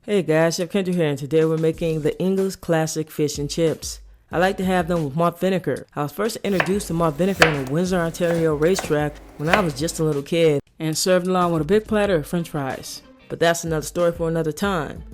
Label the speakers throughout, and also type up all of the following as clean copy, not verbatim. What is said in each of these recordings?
Speaker 1: Hey guys, Chef Kendra here, and today we're making the English classic fish and chips. I like to have them with malt vinegar. I was first introduced to malt vinegar in a Windsor, Ontario racetrack when I was just a little kid and served along with a big platter of french fries. But that's another story for another time.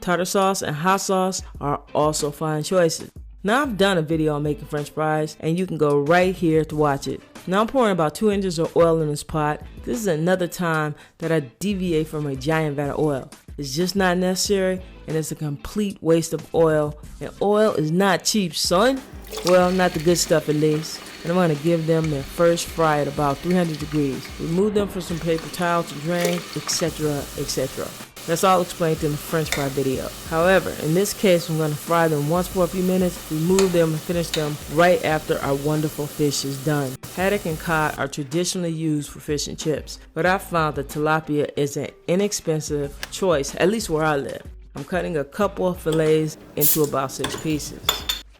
Speaker 1: Tartar sauce and hot sauce are also fine choices. Now I've done a video on making french fries and you can go right here to watch it. Now I'm pouring about 2 inches of oil in this pot. This is another time that I deviate from a giant vat of oil. It's just not necessary, and it's a complete waste of oil. And oil is not cheap, son. Well, not the good stuff at least. And I'm going to give them their first fry at about 300 degrees. Remove them from some paper towels to drain, etc., etc. That's all explained in the french fry video. However, in this case, I'm going to fry them once for a few minutes, remove them, and finish them right after our wonderful fish is done. Haddock and cod are traditionally used for fish and chips, but I found that tilapia is an inexpensive choice, at least where I live. I'm cutting a couple of fillets into about 6 pieces.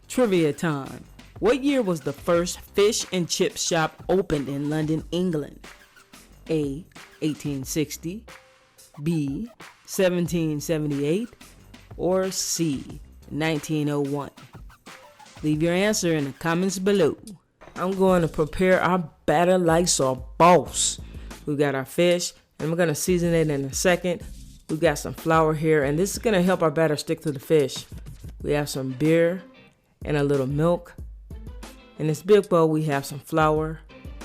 Speaker 1: Trivia time. What year was the first fish and chip shop opened in London, England? A. 1860, B. 1778, or C. 1901? Leave your answer in the comments below. I'm going to prepare our batter like a boss. We've got our fish, and we're going to season it in a second. We've got some flour here, and this is going to help our batter stick to the fish. We have some beer and a little milk. In this big bowl, we have some flour,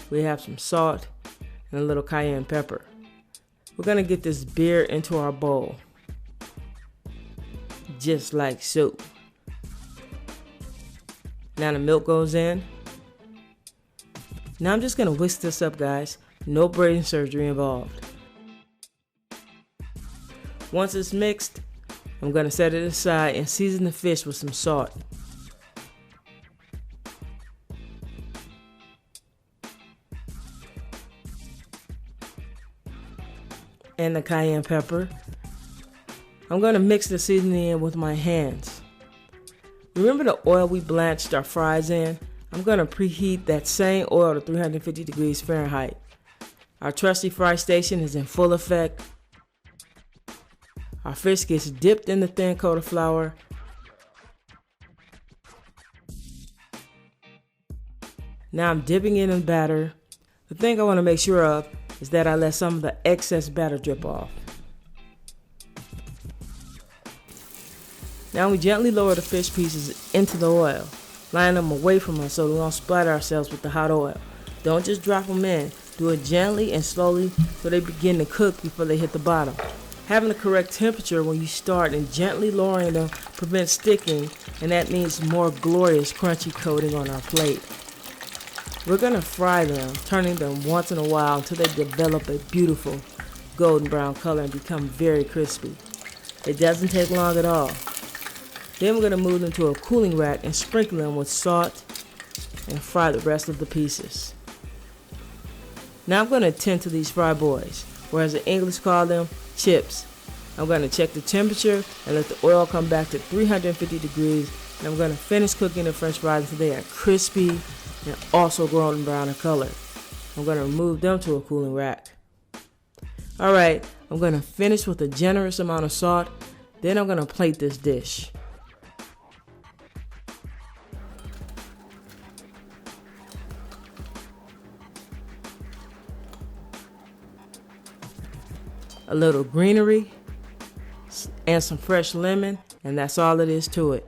Speaker 1: we have some salt, and a little cayenne pepper. We're going to get this beer into our bowl, just like so. Now the milk goes in. Now I'm just going to whisk this up, guys. No braiding surgery involved. Once it's mixed, I'm going to set it aside and season the fish with some salt. And the cayenne pepper. I'm going to mix the seasoning in with my hands. Remember the oil we blanched our fries in? I'm going to preheat that same oil to 350 degrees Fahrenheit. Our trusty fry station is in full effect. Our fish gets dipped in the thin coat of flour. Now I'm dipping it in batter. The thing I want to make sure of is that I let some of the excess batter drip off. Now we gently lower the fish pieces into the oil, line them away from us so we don't splatter ourselves with the hot oil. Don't just drop them in. Do it gently and slowly so they begin to cook before they hit the bottom. Having the correct temperature when you start and gently lowering them prevents sticking, and that means more glorious crunchy coating on our plate. We're going to fry them, turning them once in a while until they develop a beautiful golden brown color and become very crispy. It doesn't take long at all. Then we're going to move them to a cooling rack and sprinkle them with salt and fry the rest of the pieces. Now I'm going to tend to these fry boys, or as the English call them, chips. I'm going to check the temperature and let the oil come back to 350 degrees, and I'm going to finish cooking the french fries until they are crispy and also golden brown in color. I'm going to remove them to a cooling rack. Alright, I'm going to finish with a generous amount of salt. Then I'm going to plate this dish. A little greenery and some fresh lemon, and that's all it is to it.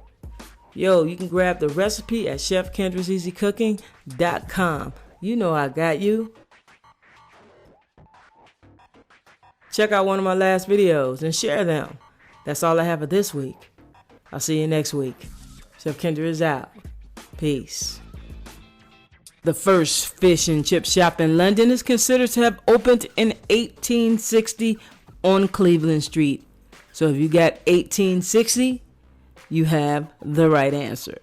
Speaker 1: Yo, you can grab the recipe at chefkendra'seasycooking.com. You know I got you. Check out one of my last videos and share them. That's all I have for this week. I'll see you next week. Chef Kendra is out. Peace. The first fish and chip shop in London is considered to have opened in 1860 on Cleveland Street. So if you got 1860, you have the right answer.